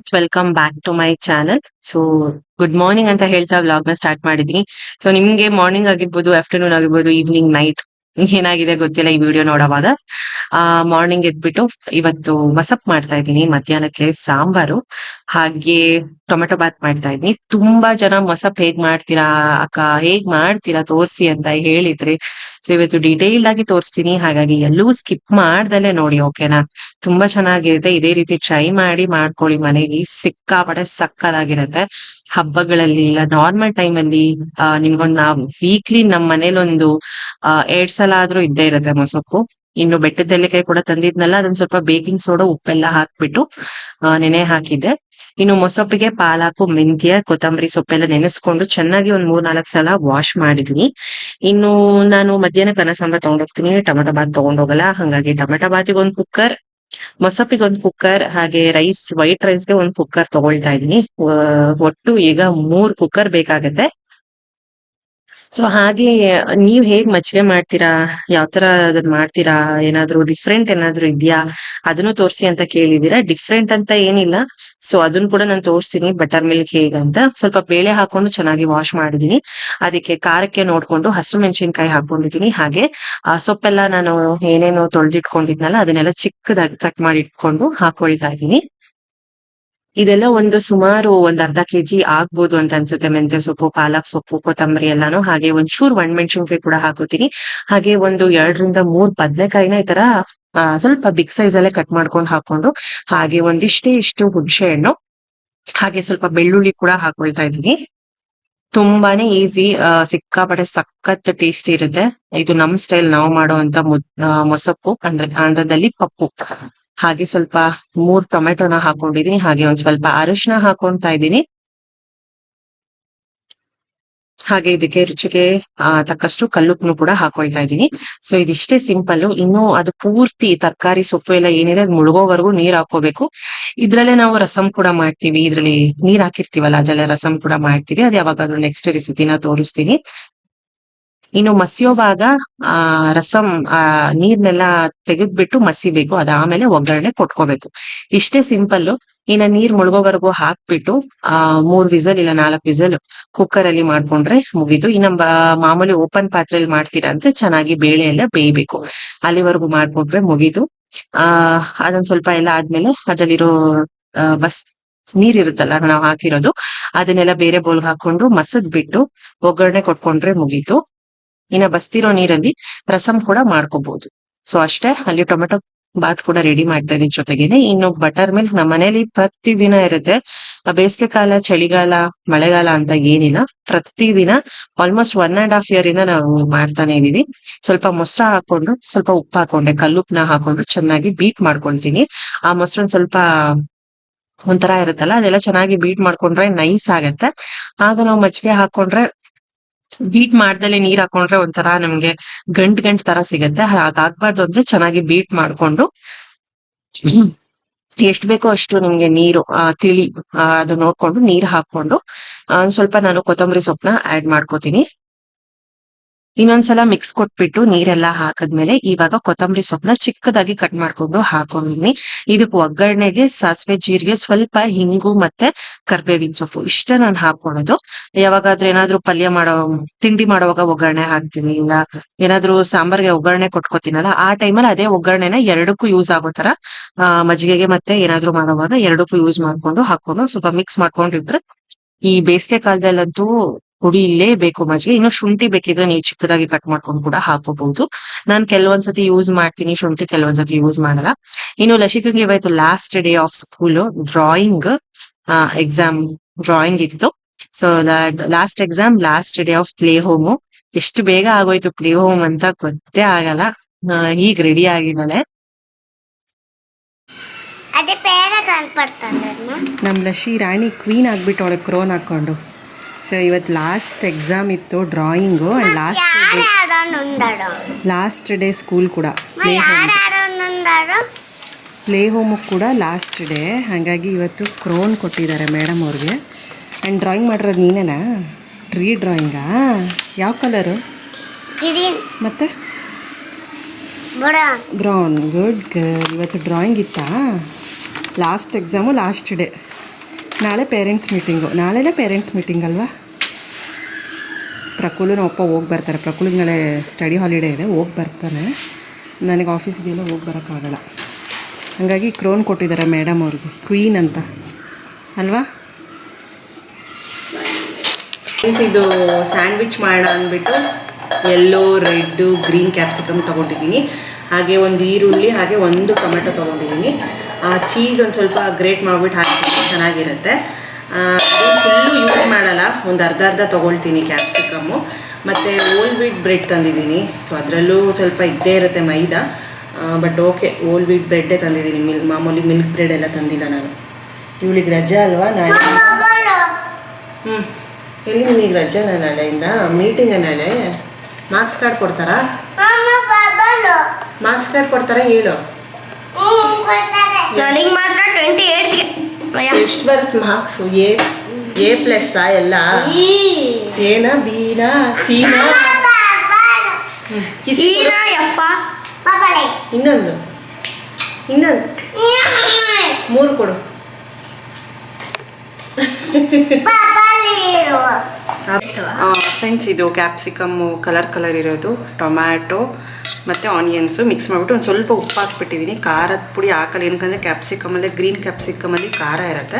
Friends, welcome back to my channel. So good morning ಅಂತ ಹೇಳ್ತಾ vlog ನ start ಮಾಡಿದೀನಿ. ಸೊ ನಿಮ್ಗೆ ಮಾರ್ನಿಂಗ್ ಆಗಿರ್ಬೋದು, ಆಫ್ಟರ್ನೂನ್ ಆಗಿರ್ಬೋದು, ಈವ್ನಿಂಗ್, ನೈಟ್ ಏನಾಗಿದೆ ಗೊತ್ತಿಲ್ಲ ಈ ವಿಡಿಯೋ ನೋಡೋವಾಗ. ಮಾರ್ನಿಂಗ್ ಎದ್ಬಿಟ್ಟು ಇವತ್ತು ಮಸಪ್ ಮಾಡ್ತಾ ಇದ್ದೀನಿ, ಮಧ್ಯಾಹ್ನಕ್ಕೆ ಸಾಂಬಾರು ಹಾಗೆ ಟೊಮೆಟೊ ಬಾತ್ ಮಾಡ್ತಾ ಇದ್ದೀನಿ. ತುಂಬಾ ಜನ ಮಸಪ್ ಹೇಗ್ ಮಾಡ್ತೀರಾ ಅಕ್ಕ, ಹೇಗ್ ಮಾಡ್ತೀರಾ ತೋರ್ಸಿ ಅಂತ ಹೇಳಿದ್ರಿ. ಸೊ ಇವತ್ತು ಡೀಟೇಲ್ಡ್ ಆಗಿ ತೋರಿಸ್ತೀನಿ, ಹಾಗಾಗಿ ಎಲ್ಲೂ ಸ್ಕಿಪ್ ಮಾಡ್ದಲೆ ನೋಡಿ, ಓಕೆನಾ? ತುಂಬಾ ಚೆನ್ನಾಗಿರುತ್ತೆ. ಇದೇ ರೀತಿ ಟ್ರೈ ಮಾಡಿ ಮಾಡ್ಕೊಳ್ಳಿ ಮನೆಗೆ, ಸಿಕ್ಕಾಪಟ್ಟೆ ಸಕ್ಕದಾಗಿರುತ್ತೆ. ಹಬ್ಬಗಳಲ್ಲಿ ಇಲ್ಲ ನಾರ್ಮಲ್ ಟೈಮ್ ಅಲ್ಲಿ ನಿಮ್ಗೊಂದ್ ವೀಕ್ಲಿ ನಮ್ ಮನೇಲಿ ಒಂದು 2 ಸಲ ಆದ್ರೂ ಇದ್ದೇ ಇರುತ್ತೆ ಮೊಸಪ್ಪು. ಇನ್ನು ಬೆಟ್ಟದೆಲೆಕಾಯಿ ಕೂಡ ತಂದಿದ್ನಲ್ಲ, ಅದನ್ನ ಸ್ವಲ್ಪ ಬೇಕಿಂಗ್ ಸೋಡಾ ಉಪ್ಪೆಲ್ಲ ಹಾಕ್ಬಿಟ್ಟು ನೆನೆ ಹಾಕಿದ್ದೆ. ಇನ್ನು ಮೊಸಪ್ಪಿಗೆ ಪಾಲಾಕು, ಮೆಂತ್ಯ, ಕೊತ್ತಂಬರಿ ಸೊಪ್ಪೆಲ್ಲ ನೆನೆಸ್ಕೊಂಡು ಚೆನ್ನಾಗಿ ಒಂದ್ 3-4 ಸಲ ವಾಶ್ ಮಾಡಿದೀನಿ. ಇನ್ನು ನಾನು ಮಧ್ಯಾಹ್ನ ಅನ್ನ ಸಾಂಬಾರ್ ತಗೊಂಡೋಗ್ತೀನಿ, ಟೊಮೆಟೊ ಬಾತ್ ತಗೊಂಡೋಗಲ್ಲ. ಹಾಗಾಗಿ ಟೊಮೆಟೊ ಬಾತಿಗೆ ಒಂದ್ ಕುಕ್ಕರ್, ಮೊಸಪ್ಪಿಗೆ ಒಂದ್ ಕುಕ್ಕರ್, ಹಾಗೆ ವೈಟ್ ರೈಸ್ಗೆ ಒಂದ್ ಕುಕ್ಕರ್ ತಗೊಳ್ತಾ ಇದೀನಿ. ಒಟ್ಟು ಈಗ 3 ಕುಕ್ಕರ್ ಬೇಕಾಗತ್ತೆ. ಸೊ ಹಾಗೆ ನೀವ್ ಹೇಗ್ ಮಜ್ಜಿಗೆ ಮಾಡ್ತೀರಾ, ಯಾವ ತರ ಅದನ್ನ ಮಾಡ್ತೀರಾ, ಏನಾದ್ರು ಡಿಫ್ರೆಂಟ್ ಏನಾದ್ರು ಇದ್ಯಾ ಅದನ್ನು ತೋರ್ಸಿ ಅಂತ ಕೇಳಿದೀರಾ. ಡಿಫ್ರೆಂಟ್ ಅಂತ ಏನಿಲ್ಲ, ಸೊ ಅದನ್ನ ಕೂಡ ನಾನು ತೋರಿಸ್ತೀನಿ. ಬಟರ್ ಮಿಲ್ಕ್ ಹೇಗಂತ ಸ್ವಲ್ಪ ಬೇಳೆ ಹಾಕೊಂಡು ಚೆನ್ನಾಗಿ ವಾಶ್ ಮಾಡಿದೀನಿ. ಅದಕ್ಕೆ ಖಾರಕ್ಕೆ ನೋಡ್ಕೊಂಡು ಹಸಿರು ಮೆಣಸಿನ್ಕಾಯಿ ಹಾಕೊಂಡಿದೀನಿ. ಹಾಗೆ ಸೊಪ್ಪೆಲ್ಲ ನಾನು ಏನೇನು ತೊಳೆದಿಟ್ಕೊಂಡಿದ್ನಲ್ಲ ಅದನ್ನೆಲ್ಲ ಚಿಕ್ಕದಾಗಿ ಕಟ್ ಮಾಡಿ ಇಟ್ಕೊಂಡು ಹಾಕೊಳ್ತಾ ಇದ್ದೀನಿ. ಇದೆಲ್ಲ ಒಂದು ಸುಮಾರು ಒಂದ್ ಅರ್ಧ ಕೆಜಿ ಆಗ್ಬೋದು ಅಂತ ಅನ್ಸುತ್ತೆ. ಮೆಂತ್ಯ ಸೊಪ್ಪು, ಪಾಲಕ್ ಸೊಪ್ಪು, ಕೊತ್ತಂಬರಿ ಎಲ್ಲಾನು, ಹಾಗೆ ಒಂಚೂರು ಒಣಮೆಣಸಿನ್ಕಾಯಿ ಕೂಡ ಹಾಕೋತೀನಿ. ಹಾಗೆ ಒಂದು 2-3 ಬದನೆಕಾಯಿನ ಈ ತರ ಸ್ವಲ್ಪ ಬಿಗ್ ಸೈಜ್ ಅಲ್ಲೇ ಕಟ್ ಮಾಡ್ಕೊಂಡು ಹಾಕೊಂಡು, ಹಾಗೆ ಇಷ್ಟು ಹುಣಸೆ ಹಣ್ಣು, ಹಾಗೆ ಸ್ವಲ್ಪ ಬೆಳ್ಳುಳ್ಳಿ ಕೂಡ ಹಾಕೊಳ್ತಾ ಇದೀನಿ. ತುಂಬಾನೇ ಈಸಿ, ಸಿಕ್ಕಾಪಟ್ಟೆ ಸಖತ್ ಟೇಸ್ಟಿ ಇರುತ್ತೆ. ಇದು ನಮ್ ಸ್ಟೈಲ್ ನಾವು ಮಾಡುವಂತ ಮೊಸಪ್ಪು, ಅಂದ್ರೆ ಆಂಧ್ರದಲ್ಲಿ ಪಪ್ಪು. ಹಾಗೆ ಸ್ವಲ್ಪ 3 ಟೊಮೆಟೊನ ಹಾಕೊಂಡಿದೀನಿ. ಹಾಗೆ ಒಂದ್ ಸ್ವಲ್ಪ ಅರಿಶಿನ ಹಾಕೊಂತಾ ಇದ್ದೀನಿ. ಹಾಗೆ ಇದಕ್ಕೆ ರುಚಿಗೆ ತಕ್ಕಷ್ಟು ಕಲ್ಲುಪ್ಪನ್ನು ಕೂಡ ಹಾಕೊಳ್ತಾ ಇದ್ದೀನಿ. ಸೊ ಇದಿಷ್ಟೇ ಸಿಂಪಲ್. ಇನ್ನು ಅದು ಪೂರ್ತಿ ತರಕಾರಿ ಸೊಪ್ಪು ಎಲ್ಲ ಏನಿದೆ ಅದು ಮುಳುಗೋವರೆಗೂ ನೀರ್ ಹಾಕೋಬೇಕು. ಇದ್ರಲ್ಲೇ ನಾವು ರಸಂ ಕೂಡ ಮಾಡ್ತೀವಿ, ಇದ್ರಲ್ಲಿ ನೀರ್ ಹಾಕಿರ್ತೀವಲ್ಲ ಅದ್ರಲ್ಲೇ ರಸಂ ಕೂಡ ಮಾಡ್ತೀವಿ. ಅದ್ ಯಾವಾಗಾದ್ರೂ ನೆಕ್ಸ್ಟ್ ರೆಸಿಪಿನ ತೋರಿಸ್ತೀನಿ. ಇನ್ನು ಮಸಿಯೋವಾಗ ರಸಂ ನೀರ್ನೆಲ್ಲ ತೆಗೆದ್ಬಿಟ್ಟು ಮಸಿಬೇಕು, ಅದಾದ್ಮೇಲೆ ಒಗ್ಗರಣೆ ಕೊಟ್ಕೋಬೇಕು. ಇಷ್ಟೇ ಸಿಂಪಲ್. ಇನ್ನ ನೀರ್ ಮುಳುಗೋವರೆಗೂ ಹಾಕ್ಬಿಟ್ಟು 3 ವಿಸಲ್ ಇಲ್ಲ 4 ವಿಸಲ್ ಕುಕ್ಕರ್ ಅಲ್ಲಿ ಮಾಡ್ಕೊಂಡ್ರೆ ಮುಗೀತು. ಇನ್ನ ಮಾಮೂಲಿ ಓಪನ್ ಪಾತ್ರೆಯಲ್ಲಿ ಮಾಡ್ತೀರಾ ಅಂದ್ರೆ ಚೆನ್ನಾಗಿ ಬೇಳೆ ಎಲ್ಲ ಬೇಯ್ಬೇಕು, ಅಲ್ಲಿವರೆಗೂ ಮಾಡ್ಕೊಂಡ್ರೆ ಮುಗೀತು. ಅದೊಂದ್ ಸ್ವಲ್ಪ ಎಲ್ಲ ಆದ್ಮೇಲೆ ಅದ್ರಲ್ಲಿರೋ ಬಸ್ ನೀರಿರುತ್ತಲ್ಲ ನಾವು ಹಾಕಿರೋದು, ಅದನ್ನೆಲ್ಲ ಬೇರೆ ಬೌಲ್ಗೆ ಹಾಕೊಂಡು ಮಸದ್ ಬಿಟ್ಟು ಒಗ್ಗರಣೆ ಕೊಟ್ಕೊಂಡ್ರೆ ಮುಗೀತು. ಇನ್ನ ಬಸ್ತಿರೋ ನೀರಲ್ಲಿ ರಸಂ ಕೂಡ ಮಾಡ್ಕೋಬಹುದು. ಸೊ ಅಷ್ಟೇ. ಅಲ್ಲಿ ಟೊಮೆಟೊ ಬಾತ್ ಕೂಡ ರೆಡಿ ಮಾಡ್ತಾ ಇದೀನಿ ಜೊತೆಗೇನೆ. ಇನ್ನು ಬಟರ್ ಮಿಲ್ಕ್ ನಮ್ಮ ಮನೇಲಿ ಪ್ರತಿದಿನ ಇರುತ್ತೆ. ಬೇಸಿಗೆ ಕಾಲ, ಚಳಿಗಾಲ, ಮಳೆಗಾಲ ಅಂತ ಏನಿಲ್ಲ, ಪ್ರತಿದಿನ ಆಲ್ಮೋಸ್ಟ್ 1.5 year ಇಂದ ನಾವು ಮಾಡ್ತಾನೆ ಇದೀವಿ. ಸ್ವಲ್ಪ ಮೊಸರು ಹಾಕೊಂಡು, ಸ್ವಲ್ಪ ಉಪ್ಪು ಹಾಕೊಂಡೆ, ಕಲ್ಲುಪ್ಪನ ಹಾಕೊಂಡು ಚೆನ್ನಾಗಿ ಬೀಟ್ ಮಾಡ್ಕೊಳ್ತೀನಿ. ಆ ಮೊಸರು ಸ್ವಲ್ಪ ಒಂಥರ ಇರುತ್ತಲ್ಲ, ಅದೆಲ್ಲ ಚೆನ್ನಾಗಿ ಬೀಟ್ ಮಾಡ್ಕೊಂಡ್ರೆ ನೈಸ್ ಆಗತ್ತೆ. ಆಗ ನಾವು ಮಜ್ಜಿಗೆ ಹಾಕೊಂಡ್ರೆ, ಬೀಟ್ ಮಾಡ್ದಲೆ ನೀರ್ ಹಾಕೊಂಡ್ರೆ ಒಂಥರ ನಮ್ಗೆ ಗಂಟ್ ತರ ಸಿಗತ್ತೆ. ಹಾಗಾಗ್ಬಾರ್ದು ಅಂದ್ರೆ ಚೆನ್ನಾಗಿ ಬೀಟ್ ಮಾಡ್ಕೊಂಡು ಎಷ್ಟ್ ಬೇಕೋ ಅಷ್ಟು ನಿಮ್ಗೆ ನೀರು ತಿಳಿ ಅದು ನೋಡ್ಕೊಂಡು ನೀರ್ ಹಾಕೊಂಡು ಸ್ವಲ್ಪ ನಾನು ಕೊತ್ತಂಬರಿ ಸೊಪ್ಪನ್ನ ಆಡ್ ಮಾಡ್ಕೋತೀನಿ. ಇನ್ನೊಂದ್ಸಲ ಮಿಕ್ಸ್ ಕೊಟ್ಬಿಟ್ಟು ನೀರೆಲ್ಲ ಹಾಕದ್ಮೇಲೆ ಇವಾಗ ಕೊತ್ತಂಬರಿ ಸೊಪ್ಪನ್ನ ಚಿಕ್ಕದಾಗಿ ಕಟ್ ಮಾಡ್ಕೊಂಡು ಹಾಕೊಂಡಿನಿ. ಇದಕ್ಕೆ ಒಗ್ಗರಣೆಗೆ ಸಾಸಿವೆ, ಜೀರಿಗೆ, ಸ್ವಲ್ಪ ಹಿಂಗು ಮತ್ತೆ ಕರ್ಬೇವಿನ ಸೊಪ್ಪು ಇಷ್ಟ ನಾನು ಹಾಕೊಳ್ಳೋದು. ಯಾವಾಗಾದ್ರೂ ಏನಾದ್ರು ಪಲ್ಯ ತಿಂಡಿ ಮಾಡುವಾಗ ಒಗ್ಗರಣೆ ಹಾಕ್ತೀನಿ, ಇಲ್ಲ ಏನಾದ್ರು ಸಾಂಬಾರ್ಗೆ ಒಗ್ಗರಣೆ ಕೊಟ್ಕೋತೀನಲ್ಲ ಆ ಟೈಮಲ್ಲಿ ಅದೇ ಒಗ್ಗರಣೆನ ಎರಡಕ್ಕೂ ಯೂಸ್ ಆಗೋ ತರ ಮಜ್ಜಿಗೆಗೆ ಮತ್ತೆ ಏನಾದ್ರು ಮಾಡುವಾಗ ಎರಡಕ್ಕೂ ಯೂಸ್ ಮಾಡ್ಕೊಂಡು ಹಾಕೊಂಡು ಸ್ವಲ್ಪ ಮಿಕ್ಸ್ ಮಾಡ್ಕೊಂಡಿಟ್ರೆ ಈ ಬೇಸಿಗೆ ಕಾಲದಲ್ಲಂತೂ ಕುಡಿಲೇಬೇಕು ಮಜ್ಜಿಗೆ. ಇನ್ನು ಶುಂಠಿ ಬೇಕಿದ್ರೆ ನೀವು ಚಿಕ್ಕದಾಗಿ ಕಟ್ ಮಾಡ್ಕೊಂಡು ಕೂಡ ಹಾಕೋಬಹುದು. ನಾನ್ ಕೆಲವೊಂದ್ಸತಿ ಯೂಸ್ ಮಾಡ್ತೀನಿ ಶುಂಠಿ, ಕೆಲವೊಂದ್ಸತಿ ಯೂಸ್ ಮಾಡಲ್ಲ. ಇನ್ನು ಲಸಿಕೆಗೆ ಇವತ್ತು last day of school, drawing exam drawing ಇತ್ತು. So last exam, last day of play home. ಎಷ್ಟು ಬೇಗ ಆಗೋಯ್ತು ಪ್ಲೇ ಹೋಮ್ ಅಂತ ಗೊತ್ತೇ ಆಗಲ್ಲ. ಈಗ ರೆಡಿ ಆಗಿದ್ದಾಳೆ. ನಮ್ ಲಶಿ ರಾಣಿ ಕ್ವೀನ್ ಆಗ್ಬಿಟ್ಟವಳೆ ಕ್ರೋನ್ ಹಾಕೊಂಡು. ಸೊ ಇವತ್ತು ಲಾಸ್ಟ್ ಎಕ್ಸಾಮ್ ಇತ್ತು drawing, and last day school ಕೂಡ, ಪ್ಲೇ ಹೋಮು ಕೂಡ ಲಾಸ್ಟ್ ಡೇ. ಹಾಗಾಗಿ ಇವತ್ತು ಕ್ರೋನ್ ಕೊಟ್ಟಿದ್ದಾರೆ ಮೇಡಮ್ ಅವ್ರಿಗೆ. ಆ್ಯಂಡ್ ಡ್ರಾಯಿಂಗ್ ಮಾಡಿರೋದು ನೀನೇನಾ? ಟ್ರೀ ಡ್ರಾಯಿಂಗಾ? ಯಾವ ಕಲರು? ಮತ್ತೆ ಬ್ರೌನ್. Good girl. ಇವತ್ತು ಡ್ರಾಯಿಂಗ್ ಇತ್ತಾ? Last exam, last day. ನಾಳೆ ಪೇರೆಂಟ್ಸ್ ಮೀಟಿಂಗು, ನಾಳೆನೇ ಪೇರೆಂಟ್ಸ್ ಮೀಟಿಂಗ್ ಅಲ್ವಾ? ಪ್ರಕುಲು ನಮ್ಮ ಅಪ್ಪ ಹೋಗಿ ಬರ್ತಾರೆ. ಪ್ರಕುಲಿಗೆ ನಾಳೆ ಸ್ಟಡಿ ಹಾಲಿಡೇ ಇದೆ, ಹೋಗಿ ಬರ್ತಾನೆ. ನನಗೆ ಆಫೀಸಿಗೆಲ್ಲ ಹೋಗಿ ಬರೋಕ್ಕಾಗಲ್ಲ. ಹಾಗಾಗಿ ಕ್ರೋನ್ ಕೊಟ್ಟಿದ್ದಾರೆ ಮೇಡಮ್ ಅವ್ರಿಗೆ, ಕ್ವೀನ್ ಅಂತ ಅಲ್ವಾ? ಇದು ಸ್ಯಾಂಡ್ವಿಚ್ ಮಾಡೋಣ ಅಂದ್ಬಿಟ್ಟು ಯೆಲ್ಲೋ, ರೆಡ್ಡು, ಗ್ರೀನ್ ಕ್ಯಾಪ್ಸಿಕಮ್ ತೊಗೊಂಡಿದ್ದೀನಿ. ಹಾಗೆ ಒಂದು ಈರುಳ್ಳಿ, ಹಾಗೆ ಒಂದು ಟೊಮೆಟೊ ತೊಗೊಂಡಿದ್ದೀನಿ. ಚೀಸ್ ಒಂದು ಸ್ವಲ್ಪ ಗ್ರೇಟ್ ಮಾಡಿಬಿಟ್ಟು ಹಾಕಿದ್ರೆ ಚೆನ್ನಾಗಿರುತ್ತೆ. ಫುಲ್ಲು ಯೂಸ್ ಮಾಡಲ್ಲ, ಒಂದು ಅರ್ಧ ತೊಗೊಳ್ತೀನಿ ಕ್ಯಾಪ್ಸಿಕಮ್ಮು. ಮತ್ತು ಹೋಲ್ ವೀಟ್ ಬ್ರೆಡ್ ತಂದಿದ್ದೀನಿ. ಸೊ ಅದರಲ್ಲೂ ಸ್ವಲ್ಪ ಇದ್ದೇ ಇರುತ್ತೆ ಮೈದಾ, ಬಟ್ ಓಕೆ, ಹೋಲ್ ವೀಟ್ ಬ್ರೆಡ್ಡೇ ತಂದಿದ್ದೀನಿ. ಮಾಮೂಲಿ ಮಿಲ್ಕ್ ಬ್ರೆಡ್ ಎಲ್ಲ ತಂದಿಲ್ಲ ನಾನು. ಇವಳಿಗೆ ರಜಾ ಅಲ್ವಾ ನಾಳೆ? ಎಲ್ಲಿ ನಿನಗೆ ರಜಾನ ನಾಳೆಯಿಂದ? ಮೀಟಿಂಗ ನಾಳೆ? ಮಾರ್ಕ್ಸ್ ಕಾರ್ಡ್ ಕೊಡ್ತಾರಾ? ಮಾರ್ಕ್ಸ್ ಕಾರ್ಡ್ ಕೊಡ್ತಾರಾ ಹೇಳು? ನನಗೆ ಮಾತ್ರ 28ಗೆ. ಎಷ್ಟು ಬರುತ್ತೆ ಮಾರ್ಕ್ಸು? ಎ ಪ್ಲಸ್ಸಾ ಎಲ್ಲ? ಏನಾ, ಬಿನಾ, ಸಿನಾ? ಇನ್ನೊಂದು 3 ಕೊಡು. ಫ್ರೆಂಡ್ಸ್, ಇದು ಕ್ಯಾಪ್ಸಿಕಮ್ಮು ಕಲರ್ ಇರೋದು, ಟೊಮ್ಯಾಟೊ ಮತ್ತು ಆನಿಯನ್ಸು ಮಿಕ್ಸ್ ಮಾಡಿಬಿಟ್ಟು ಒಂದು ಸ್ವಲ್ಪ ಉಪ್ಪು ಹಾಕ್ಬಿಟ್ಟಿದ್ದೀನಿ. ಖಾರದ ಪುಡಿ ಹಾಕಲ್ಲ, ಏನಕ್ಕಂದರೆ ಕ್ಯಾಪ್ಸಿಕಮಲ್ಲೇ ಗ್ರೀನ್ ಕ್ಯಾಪ್ಸಿಕಮಲ್ಲಿ ಖಾರ ಇರುತ್ತೆ.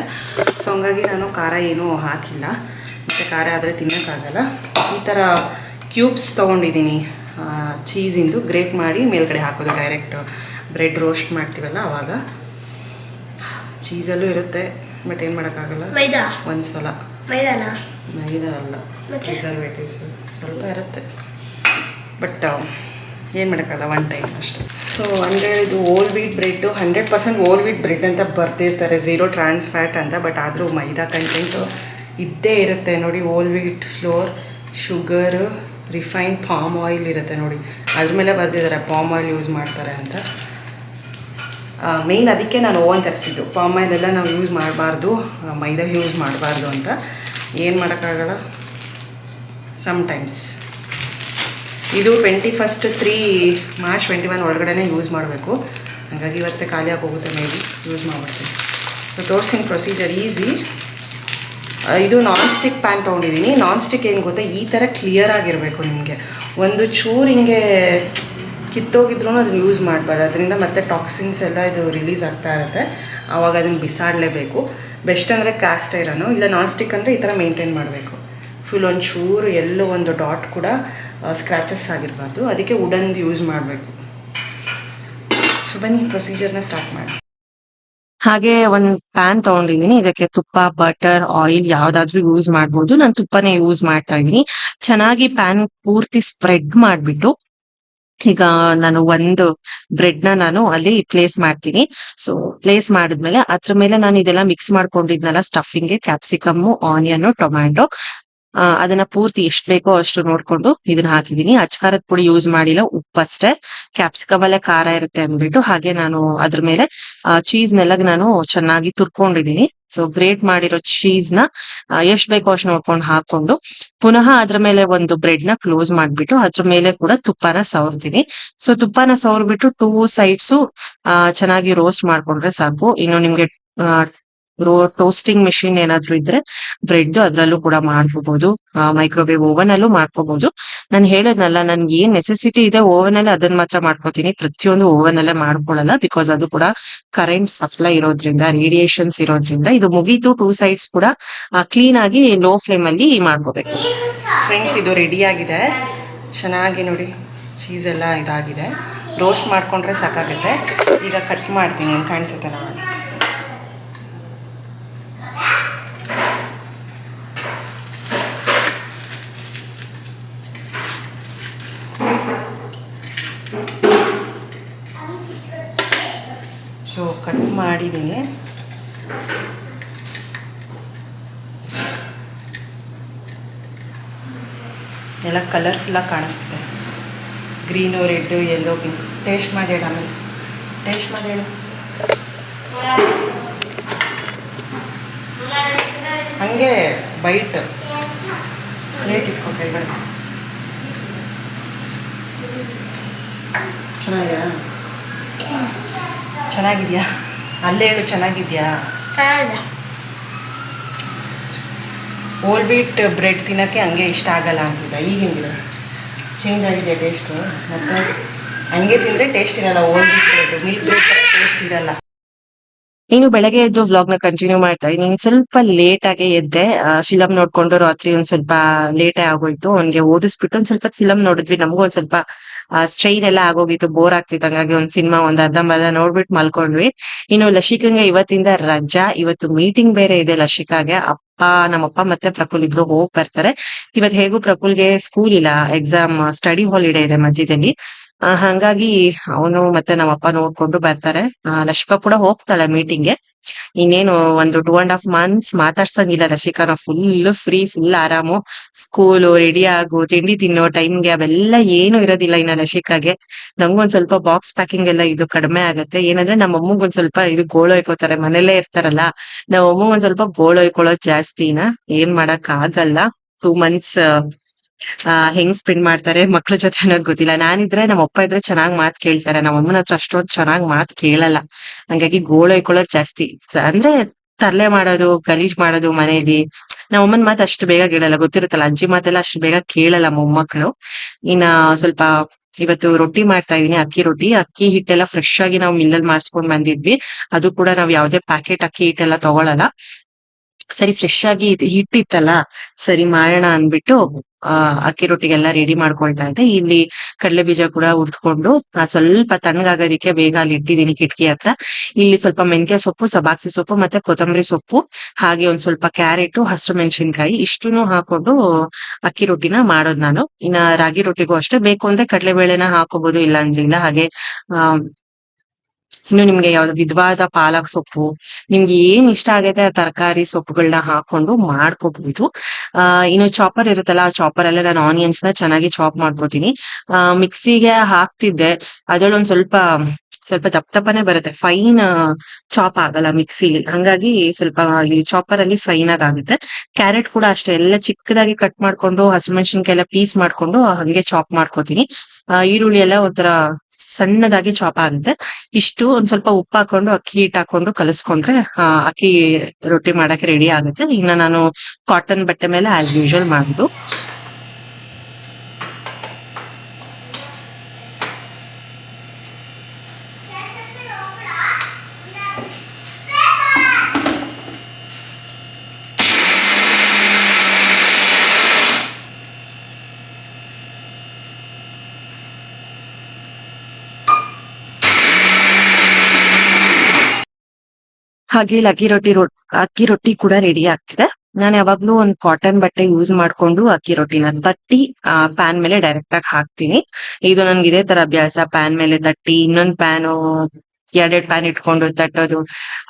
ಸೊ ಹಂಗಾಗಿ ನಾನು ಖಾರ ಏನೂ ಹಾಕಿಲ್ಲ, ಮತ್ತು ಖಾರ ಆದರೆ ತಿನ್ನೋಕ್ಕಾಗಲ್ಲ. ಈ ಥರ ಕ್ಯೂಬ್ಸ್ ತೊಗೊಂಡಿದ್ದೀನಿ ಚೀಸಿಂದು, ಗ್ರೇಟ್ ಮಾಡಿ ಮೇಲ್ಗಡೆ ಹಾಕೋದು ಡೈರೆಕ್ಟ್ ಬ್ರೆಡ್ ರೋಸ್ಟ್ ಮಾಡ್ತೀವಲ್ಲ ಆವಾಗ. ಚೀಸಲ್ಲೂ ಇರುತ್ತೆ, ಬಟ್ ಏನು ಮಾಡೋಕ್ಕಾಗಲ್ಲ. ಒಂದು ಸಲ ಮೈದಾ ಅಲ್ಲ, ಪ್ರಿಸರ್ವೇಟಿವ್ಸು ಸ್ವಲ್ಪ ಇರುತ್ತೆ, ಬಟ್ ಏನು ಮಾಡೋಕ್ಕಲ್ಲ, ಒನ್ ಟೈಮ್ ಅಷ್ಟೇ. ಸೊ ಅಂದರೆ ಇದು whole wheat bread 100% whole wheat bread ಅಂತ ಬರ್ತಿರ್ತಾರೆ, 0 ಟ್ರಾನ್ಸ್ ಫ್ಯಾಟ್ ಅಂತ. ಬಟ್ ಆದರೂ ಮೈದಾ ಕಂಟೆಂಟು ಇದ್ದೇ ಇರುತ್ತೆ ನೋಡಿ. Whole wheat flour, sugar, refined palm oil ಇರುತ್ತೆ ನೋಡಿ, ಅದ್ರ ಮೇಲೆ ಬರ್ತಿದ್ದಾರೆ ಪಾಮ್ ಆಯಿಲ್ ಯೂಸ್ ಮಾಡ್ತಾರೆ ಅಂತ. ಮೇಯ್ನ್ ಅದಕ್ಕೆ ನಾನು ಓವನ್ ತರಿಸಿದ್ದು. ಪಾಮ್ ಆಯಿಲೆಲ್ಲ ನಾವು ಯೂಸ್ ಮಾಡಬಾರ್ದು, ಮೈದಾ ಯೂಸ್ ಮಾಡಬಾರ್ದು ಅಂತ. ಏನು ಮಾಡೋಕ್ಕಾಗಲ್ಲ ಸಮ್ಟೈಮ್ಸ್. ಇದು 21st 3 ಮಾರ್ಚ್ 21 ಒಳಗಡೆ ಯೂಸ್ ಮಾಡಬೇಕು. ಹಾಗಾಗಿ ಇವತ್ತೇ ಖಾಲಿಯಾಗಿ ಹೋಗುತ್ತೆ, ಮೇ ಬಿ ಯೂಸ್ ಮಾಡ್ಬಿಡ್ತೀನಿ. ಸೊ ತೋರಿಸ್ತೀನಿ ಪ್ರೊಸೀಜರ್, ಈಸಿ. ಇದು ನಾನ್ ಸ್ಟಿಕ್ ಪ್ಯಾನ್ ತೊಗೊಂಡಿದ್ದೀನಿ. ನಾನ್ ಸ್ಟಿಕ್ ಏನು ಗೊತ್ತಾ, ಈ ಥರ ಕ್ಲಿಯರ್ ಆಗಿರಬೇಕು ನಿಮಗೆ. ಒಂದು ಚೂರು ಹಿಂಗೆ ಕಿತ್ತೋಗಿದ್ರೂ ಅದನ್ನು ಯೂಸ್ ಮಾಡಬಾರ್ದು, ಅದರಿಂದ ಮತ್ತೆ ಟಾಕ್ಸಿನ್ಸ್ ಎಲ್ಲ ಇದು ರಿಲೀಸ್ ಆಗ್ತಾ ಇರುತ್ತೆ. ಆವಾಗ ಅದನ್ನು ಬಿಸಾಡಲೇಬೇಕು. ಬೆಸ್ಟ್ ಅಂದರೆ ಕ್ಯಾಸ್ಟ್ ಐರನು, ಇಲ್ಲ ನಾನ್ ಸ್ಟಿಕ್ ಅಂದರೆ ಈ ಥರ ಮೇಂಟೈನ್ ಮಾಡಬೇಕು. ಫುಲ್ ಒಂದು ಚೂರು ಎಲ್ಲೋ ಒಂದು ಡಾಟ್ ಕೂಡ ಸ್ಕ್ರ್ಯಾಚಸ್ ಆಗಿರಬಾರ್ದು, ಅದಕ್ಕೆ ವುಡನ್ದು ಯೂಸ್ ಮಾಡಬೇಕು. ಸೊ ಬನ್ನಿ ಪ್ರೊಸೀಜರ್ನ ಸ್ಟಾರ್ಟ್ ಮಾಡಿ. ಹಾಗೆ ಒಂದು ಪ್ಯಾನ್ ತೊಗೊಂಡಿದ್ದೀನಿ. ಇದಕ್ಕೆ ತುಪ್ಪ, ಬಟರ್, ಆಯಿಲ್ ಯಾವುದಾದ್ರೂ ಯೂಸ್ ಮಾಡ್ಬೋದು. ನಾನು ತುಪ್ಪನೇ ಯೂಸ್ ಮಾಡ್ತಾ ಇದ್ದೀನಿ. ಚೆನ್ನಾಗಿ ಪ್ಯಾನ್ ಪೂರ್ತಿ ಸ್ಪ್ರೆಡ್ ಮಾಡಿಬಿಟ್ಟು ಈಗ ನಾನು ಒಂದು ಬ್ರೆಡ್ನ ನಾನು ಅಲ್ಲಿ ಪ್ಲೇಸ್ ಮಾಡ್ತೀನಿ. ಸೊ ಪ್ಲೇಸ್ ಮಾಡಿದ್ಮೇಲೆ ಅದ್ರ ಮೇಲೆ ನಾನು ಇದೆಲ್ಲ ಮಿಕ್ಸ್ ಮಾಡ್ಕೊಂಡಿದ್ನಲ್ಲ ಸ್ಟಫಿಂಗ್ಗೆ, ಕ್ಯಾಪ್ಸಿಕಮ್ಮು, ಆನಿಯನ್, ಟೊಮ್ಯಾಟೊ, ಅದನ್ನ ಪೂರ್ತಿ ಎಷ್ಟು ಬೇಕೋ ಅಷ್ಟು ನೋಡ್ಕೊಂಡು ಇದನ್ನ ಹಾಕಿದೀನಿ. ಅಚ್ಕಾರದ ಪುಡಿ ಯೂಸ್ ಮಾಡಿಲ್ಲ, ಉಪ್ಪಷ್ಟೇ. ಕ್ಯಾಪ್ಸಿಕಮ್ ಅಲ್ಲೇ ಖಾರ ಇರುತ್ತೆ ಅಂದ್ಬಿಟ್ಟು ಹಾಗೆ ನಾನು ಅದ್ರ ಮೇಲೆ ಚೀಸ್ನೆಲ್ಲ ನಾನು ಚೆನ್ನಾಗಿ ತುರ್ಕೊಂಡಿದೀನಿ. ಸೊ ಗ್ರೇಟ್ ಮಾಡಿರೋ ಚೀಸ್ನ ಎಷ್ಟು ಬೇಕೋ ಅಷ್ಟು ನೋಡ್ಕೊಂಡು ಹಾಕೊಂಡು ಪುನಃ ಅದ್ರ ಮೇಲೆ ಒಂದು ಬ್ರೆಡ್ ನ ಕ್ಲೋಸ್ ಮಾಡ್ಬಿಟ್ಟು ಅದ್ರ ಮೇಲೆ ಕೂಡ ತುಪ್ಪನ ಸವರ್ತೀನಿ. ಸೊ ತುಪ್ಪನ ಸವರ್ಬಿಟ್ಟು 2 ಸೈಡ್ಸು ಚೆನ್ನಾಗಿ ರೋಸ್ಟ್ ಮಾಡ್ಕೊಂಡ್ರೆ ಸಾಕು. ಇನ್ನು ನಿಮ್ಗೆ ಟೋಸ್ಟಿಂಗ್ ಮೆಷಿನ್ ಏನಾದ್ರು ಇದ್ರೆ ಬ್ರೆಡ್ ಅದ್ರಲ್ಲೂ ಕೂಡ ಮಾಡ್ಕೋಬಹುದು, ಮೈಕ್ರೋವೇವ್ ಓವನ್ ಅಲ್ಲೂ ಮಾಡ್ಕೋಬಹುದು. ನಾನು ಹೇಳದ್ನಲ್ಲ, ನನ್ಗೆ ಏನ್ ನೆಸೆಸಿಟಿ ಇದೆ ಓವನ್ ಅಲ್ಲಿ ಅದನ್ನ ಮಾತ್ರ ಮಾಡ್ಕೋತೀನಿ, ಪ್ರತಿಯೊಂದು ಓವನ್ ಅಲ್ಲೇ ಮಾಡ್ಕೊಳ್ಳಲ್ಲ. ಬಿಕಾಸ್ ಅದು ಕೂಡ ಕರೆಂಟ್ ಸಪ್ಲೈ ಇರೋದ್ರಿಂದ, ರೇಡಿಯೇಷನ್ಸ್ ಇರೋದ್ರಿಂದ. ಇದು ಮುಗೀತು, 2 ಸೈಡ್ಸ್ ಕೂಡ ಕ್ಲೀನ್ ಆಗಿ ಲೋ ಫ್ಲೇಮ್ ಅಲ್ಲಿ ಮಾಡ್ಕೋಬೇಕು. ಫ್ರೆಂಡ್ಸ್, ಇದು ರೆಡಿ ಆಗಿದೆ. ಚೆನ್ನಾಗಿ ನೋಡಿ, ಚೀಸ್ ಎಲ್ಲ ಇದಾಗಿದೆ. ರೋಸ್ಟ್ ಮಾಡ್ಕೊಂಡ್ರೆ ಸಾಕಾಗುತ್ತೆ. ಈಗ ಕಟ್ ಮಾಡ್ತೀನಿ, ಹೆಂಗೆ ಕಾಣಿಸುತ್ತೆ ನಾನು. ಸೊ ಕಟ್ ಮಾಡಿದ್ದೀನಿ. ಎಲ್ಲ ಕಲರ್ಫುಲ್ಲಾಗಿ ಕಾಣಿಸ್ತಿದೆ, green, red, yellow, pink. Taste ಮಾಡಿ ಹೇಳು, ಆಮೇಲೆ ಟೇಸ್ಟ್ ಮಾಡಿ ಹೇಳು. ಹಂಗೆ ಬೈಟ್ ಪ್ಲೇಟ್ ಇಟ್ಕೊ ಕೆಳಗಡೆ. ಚೆನ್ನಾಗಿದೆಯಾ? ಅಲ್ಲೇ ಹೇಳು, ಚೆನ್ನಾಗಿದೆಯಾ? ಹೋಲ್ ವೀಟ್ ಬ್ರೆಡ್ ತಿನ್ನೋಕ್ಕೆ ಹಂಗೆ ಇಷ್ಟ ಆಗಲ್ಲ ಅಂತಿದ್ದ. ಈಗಿಂದಿಲ್ಲ, ಚೇಂಜ್ ಆಗಿದೆ ಟೇಸ್ಟು. ಮತ್ತು ಹಂಗೆ ತಿಂದರೆ ಟೇಸ್ಟ್ ಇರಲ್ಲ. Whole wheat bread milk bread ಥರ ಟೇಸ್ಟ್ ಇರಲ್ಲ. ನೀನು ಬೆಳಗ್ಗೆ ಎದ್ದು ವ್ಲಾಗ್ ನ ಕಂಟಿನ್ಯೂ ಮಾಡ್ತಾ ಇದ್ದೀನಿ. ಸ್ವಲ್ಪ ಲೇಟ್ ಆಗಿ ಎದ್ದೆ. ಫಿಲಮ್ ನೋಡ್ಕೊಂಡು ರಾತ್ರಿ ಒಂದ್ ಸ್ವಲ್ಪ ಲೇಟೇ ಆಗೋಯ್ತು. ಅವ್ನಿಗೆ ಓದಿಸ್ಬಿಟ್ಟು ಒಂದ್ ಸ್ವಲ್ಪ ಫಿಲಮ್ ನೋಡಿದ್ವಿ. ನಮಗೂ ಒಂದ್ ಸ್ವಲ್ಪ ಸ್ಟ್ರೈನ್ ಎಲ್ಲ ಆಗೋಗಿತ್ತು, ಬೋರ್ ಆಗ್ತಿತ್ತು. ಹಂಗಾಗಿ ಒಂದ್ ಸಿನಿಮಾ ಒಂದ್ ಅರ್ಧಂಬರ್ಧ ನೋಡ್ಬಿಟ್ಟು ಮಲ್ಕೊಂಡ್ವಿ. ಇನ್ನು ಲಶಿಕಂಗೆ ಇವತ್ತಿಂದ ರಜಾ. ಇವತ್ತು ಮೀಟಿಂಗ್ ಬೇರೆ ಇದೆ ಲಶಿಕಾಗೆ. ನಮ್ಮಪ್ಪ ಮತ್ತೆ ಪ್ರಫುಲ್ ಇಬ್ರು ಹೋಗ್ ಬರ್ತಾರೆ. ಇವತ್ ಹೇಗೂ ಪ್ರಫುಲ್ಗೆ ಸ್ಕೂಲ್ ಇಲ್ಲ, ಎಕ್ಸಾಮ್ ಸ್ಟಡಿ ಹಾಲಿಡೇ ಇದೆ ಮಧ್ಯದಲ್ಲಿ. ಹಂಗಾಗಿ ಅವನು ಮತ್ತೆ ನಮ್ಮಪ್ಪ ನೋಡ್ಕೊಂಡು ಬರ್ತಾರೆ. ಲಶಿಕಾ ಕೂಡ ಹೋಗ್ತಾಳೆ ಮೀಟಿಂಗ್ಗೆ. ಇನ್ನೇನು ಒಂದು 2.5 months ಮಾತಾಡ್ಸಂಗಿಲ್ಲ ರಶಿಕಾನ. ಫುಲ್ ಫ್ರೀ, ಫುಲ್ ಆರಾಮು. ಸ್ಕೂಲು, ರೆಡಿ ಆಗು, ತಿಂಡಿ ತಿನ್ನೋ ಟೈಮ್ಗೆ ಅವೆಲ್ಲ ಏನು ಇರೋದಿಲ್ಲ ಇನ್ನ ರಶಿಕಾಗೆ. ನಮ್ಗೊಂದ್ ಸ್ವಲ್ಪ ಬಾಕ್ಸ್ ಪ್ಯಾಕಿಂಗ್ ಎಲ್ಲ ಇದು ಕಡಿಮೆ ಆಗತ್ತೆ. ಏನಂದ್ರೆ ನಮ್ಮ ಅಮ್ಮಗ್ ಒಂದ್ ಸ್ವಲ್ಪ ಇದು ಗೋಳು ಹೊಯ್ಕೋತಾರೆ, ಮನೇಲೇ ಇರ್ತಾರಲ್ಲ. ನಮ್ಮ ಅಮ್ಮಗ್ ಒಂದ್ ಸ್ವಲ್ಪ ಗೋಳು ಹೊಯ್ಕೊಳ್ಳೋದು ಜಾಸ್ತಿನ. ಏನ್ ಮಾಡಕ್ ಆಗಲ್ಲ. 2 months ಹೆಂಗ್ ಸ್ಪೆಂಡ್ ಮಾಡ್ತಾರೆ ಮಕ್ಳ ಜೊತೆ ಅನ್ನೋದು ಗೊತ್ತಿಲ್ಲ. ನಾನಿದ್ರೆ ನಮ್ಮ ಅಪ್ಪ ಇದ್ರೆ ಚೆನ್ನಾಗ್ ಮಾತ್ ಕೇಳ್ತಾರೆ. ನಮ್ಮ ಅಮ್ಮನ ಹತ್ರ ಅಷ್ಟೊಂದ್ ಚೆನ್ನಾಗ್ ಮಾತ್ ಕೇಳಲ್ಲ. ಹಂಗಾಗಿ ಗೋಳು ಹೊಯ್ಕೊಳ್ಳೋದು ಜಾಸ್ತಿ. ಅಂದ್ರೆ ತರ್ಲೆ ಮಾಡೋದು, ಗಲೀಜ್ ಮಾಡೋದು ಮನೇಲಿ. ನಮ್ಮ ಅಮ್ಮನ್ ಮಾತ್ ಅಷ್ಟು ಬೇಗ ಕೇಳಲ್ಲ, ಗೊತ್ತಿರುತ್ತಲ್ಲ, ಅಜ್ಜಿ ಮಾತೆಲ್ಲ ಅಷ್ಟು ಬೇಗ ಕೇಳಲ್ಲ ಮೊಮ್ಮಕ್ಳು. ಇನ್ನ ಸ್ವಲ್ಪ ಇವತ್ತು ರೊಟ್ಟಿ ಮಾಡ್ತಾ ಇದೀನಿ, ಅಕ್ಕಿ ರೊಟ್ಟಿ. ಅಕ್ಕಿ ಹಿಟ್ಟೆಲ್ಲ ಫ್ರೆಶ್ ಆಗಿ ನಾವು ಮಿಲ್ಲಲ್ಲಿ ಮಾಡಿಸ್ಕೊಂಡ್ ಬಂದಿದ್ವಿ. ಅದು ಕೂಡ ನಾವ್ ಯಾವ್ದೇ ಪ್ಯಾಕೆಟ್ ಅಕ್ಕಿ ಹಿಟ್ಟೆಲ್ಲ ತಗೊಳಲ್ಲ. ಸರಿ ಫ್ರೆಶ್ ಆಗಿ ಹಿಟ್ಟಿತ್ತಲ್ಲ, ಸರಿ ಮಾಡೋಣ ಅನ್ಬಿಟ್ಟು ಅಕ್ಕಿ ರೊಟ್ಟಿಗೆಲ್ಲ ರೆಡಿ ಮಾಡ್ಕೊಳ್ತಾ ಇದ್ದೆ. ಇಲ್ಲಿ ಕಡಲೆ ಬೀಜ ಕೂಡ ಹುರ್ದ್ಕೊಂಡು ಸ್ವಲ್ಪ ತಣ್ಣಗಾಗೋದಿಕ್ಕೆ ಬೇಗ ಅಲ್ಲಿ ಇಟ್ಟಿದ್ದೀನಿ ಕಿಟಕಿ ಹತ್ರ. ಇಲ್ಲಿ ಸ್ವಲ್ಪ ಮೆಂತ್ಯ ಸೊಪ್ಪು, ಸಬಾಕ್ಸಿ ಸೊಪ್ಪು ಮತ್ತೆ ಕೊತ್ತಂಬರಿ ಸೊಪ್ಪು, ಹಾಗೆ ಒಂದ್ ಸ್ವಲ್ಪ ಕ್ಯಾರೆಟ್, ಹಸಿರು ಮೆಣಸಿನ್ಕಾಯಿ ಇಷ್ಟನ್ನು ಹಾಕೊಂಡು ಅಕ್ಕಿ ರೊಟ್ಟಿನ ಮಾಡೋದು ನಾನು. ಇನ್ನ ರಾಗಿ ರೊಟ್ಟಿಗೂ ಅಷ್ಟೇ, ಬೇಕು ಅಂದ್ರೆ ಕಡಲೆಬೇಳೆನ ಹಾಕೋಬಹುದು, ಇಲ್ಲ ಅಂದ್ರೆ ಇಲ್ಲ. ಹಾಗೆ ಆ ಇನ್ನು ನಿಮ್ಗೆ ಯಾವ್ದು ವಿಧವಾದ ಪಾಲಕ್ ಸೊಪ್ಪು, ನಿಮ್ಗೆ ಏನ್ ಇಷ್ಟ ಆಗೈತೆ ಆ ತರಕಾರಿ ಸೊಪ್ಪುಗಳನ್ನ ಹಾಕೊಂಡು ಮಾಡ್ಕೋಬಹುದು. ಇನ್ನು ಚಾಪರ್ ಇರುತ್ತಲ್ಲ, ಆ ಚಾಪರ್ ಅಲ್ಲೇ ನಾನು ಆನಿಯನ್ಸ್ ನ ಚೆನ್ನಾಗಿ ಚಾಪ್ ಮಾಡ್ಕೋತೀನಿ. ಮಿಕ್ಸಿಗೆ ಹಾಕ್ತಿದ್ದೆ, ಅದ್ರಲ್ಲಿ ಒಂದ್ ಸ್ವಲ್ಪ ದಪ್ಪ ದಪ್ಪನೆ ಬರುತ್ತೆ, ಫೈನ್ ಚಾಪ್ ಆಗಲ್ಲ ಮಿಕ್ಸಿಲಿ. ಹಂಗಾಗಿ ಸ್ವಲ್ಪ ಈ ಚಾಪರ್ ಅಲ್ಲಿ ಫೈನ್ ಆಗುತ್ತೆ. ಕ್ಯಾರೆಟ್ ಕೂಡ ಅಷ್ಟೇ, ಎಲ್ಲ ಚಿಕ್ಕದಾಗಿ ಕಟ್ ಮಾಡ್ಕೊಂಡು ಹಸಿಮೆಣಸಿನ್ಕಾಯಿ ಎಲ್ಲ ಪೀಸ್ ಮಾಡ್ಕೊಂಡು ಹಂಗೆ ಚಾಪ್ ಮಾಡ್ಕೋತೀನಿ. ಈರುಳ್ಳಿ ಎಲ್ಲ ಒಂಥರ ಸಣ್ಣದಾಗಿ ಚಾಪ್ ಆಗುತ್ತೆ. ಇಷ್ಟು ಒಂದ್ ಸ್ವಲ್ಪ ಉಪ್ಪು ಹಾಕೊಂಡು ಅಕ್ಕಿ ಹಿಟ್ಟು ಹಾಕೊಂಡು ಕಲಸ್ಕೊಂಡ್ರೆ ಅಕ್ಕಿ ರೊಟ್ಟಿ ಮಾಡಕ್ಕೆ ರೆಡಿ ಆಗುತ್ತೆ. ಇನ್ನ ನಾನು ಕಾಟನ್ ಬಟ್ಟೆ ಮೇಲೆ ಆಸ್ ಯೂಶುವಲ್ ಮಾಡುದು. ಹಾಗೆ ಇಲ್ಲಿ ಅಕ್ಕಿ ರೊಟ್ಟಿ ಕೂಡ ರೆಡಿ ಆಗ್ತಿದೆ. ನಾನು ಯಾವಾಗ್ಲೂ ಒಂದ್ ಕಾಟನ್ ಬಟ್ಟೆ ಯೂಸ್ ಮಾಡ್ಕೊಂಡು ಅಕ್ಕಿ ರೊಟ್ಟಿನ ತಟ್ಟಿ ಪ್ಯಾನ್ ಮೇಲೆ ಡೈರೆಕ್ಟ್ ಆಗಿ ಹಾಕ್ತೀನಿ. ಇದು ನನ್ಗೆ ಇದೇ ತರ ಅಭ್ಯಾಸ. ಪ್ಯಾನ್ ಮೇಲೆ ತಟ್ಟಿ ಇನ್ನೊಂದ್ ಪ್ಯಾನು, ಎರಡೆರಡು ಪ್ಯಾನ್ ಇಟ್ಕೊಂಡು ತಟ್ಟೋದು,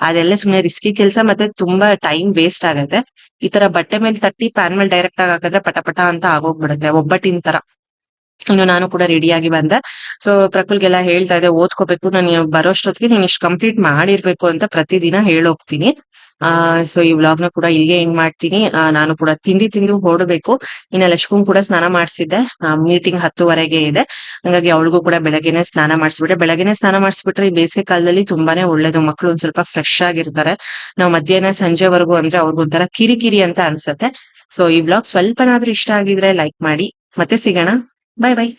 ಅದೆಲ್ಲ ಸುಮ್ನೆ ರಿಸ್ಕಿ ಕೆಲ್ಸ, ಮತ್ತೆ ತುಂಬಾ ಟೈಮ್ ವೇಸ್ಟ್ ಆಗತ್ತೆ. ಈ ತರ ಬಟ್ಟೆ ಮೇಲೆ ತಟ್ಟಿ ಪ್ಯಾನ್ ಮೇಲೆ ಡೈರೆಕ್ಟ್ ಆಗಿ ಹಾಕಿದ್ರೆ ಪಟ ಪಟ ಅಂತ ಆಗೋಗ್ಬಿಡುತ್ತೆ, ಒಬ್ಬಟ್ಟಿನ ತರ. ಇನ್ನು ನಾನು ಕೂಡ ರೆಡಿಯಾಗಿ ಬಂದೆ. ಸೊ ಪ್ರಕುಲ್ಗೆಲ್ಲ ಹೇಳ್ತಾ ಇದ್ದೆ, ಓದ್ಕೋಬೇಕು, ನಾನು ಬರೋಷ್ಟೊತ್ತಿಗೆ ನೀನ್ ಇಷ್ಟು ಕಂಪ್ಲೀಟ್ ಮಾಡಿರ್ಬೇಕು ಅಂತ ಪ್ರತಿದಿನ ಹೇಳೋಗ್ತೀನಿ. ಸೊ ಈ ವ್ಲಾಗ್ ನ ಕೂಡ ಇಲ್ಲಿಗೆ ಎಂಡ್ ಮಾಡ್ತೀನಿ. ನಾನು ಕೂಡ ತಿಂಡಿ ತಿಂದು ಹೊರಡ್ಬೇಕು. ಇನ್ನ ಲಕ್ಷ್ಮಣ್ ಕೂಡ ಸ್ನಾನ ಮಾಡಿಸಿದ್ದೆ. ಮೀಟಿಂಗ್ 10:30ಗೆ ಇದೆ, ಹಂಗಾಗಿ ಅವಳಿಗೂ ಕೂಡ ಬೆಳಗ್ಗೆನೆ ಸ್ನಾನ ಮಾಡಿಸ್ಬಿಟ್ಟೆ. ಬೆಳಗ್ಗೆನೆ ಸ್ನಾನ ಮಾಡಿಸ್ಬಿಟ್ರೆ ಈ ಬೇಸಿಗೆ ಕಾಲದಲ್ಲಿ ತುಂಬಾನೇ ಒಳ್ಳೇದು. ಮಕ್ಳು ಒಂದ್ ಸ್ವಲ್ಪ ಫ್ರೆಶ್ ಆಗಿರ್ತಾರೆ. ನಾವು ಮಧ್ಯಾಹ್ನ ಸಂಜೆವರೆಗೂ ಅಂದ್ರೆ ಅವ್ರಿಗೊಂಥರ ಕಿರಿಕಿರಿ ಅಂತ ಅನ್ಸತ್ತೆ. ಸೊ ಈ ವ್ಲಾಗ್ ಸ್ವಲ್ಪನಾದ್ರೂ ಇಷ್ಟ ಆಗಿದ್ರೆ ಲೈಕ್ ಮಾಡಿ. ಮತ್ತೆ ಸಿಗೋಣ. ಬಾಯ್ ಬಾಯ್.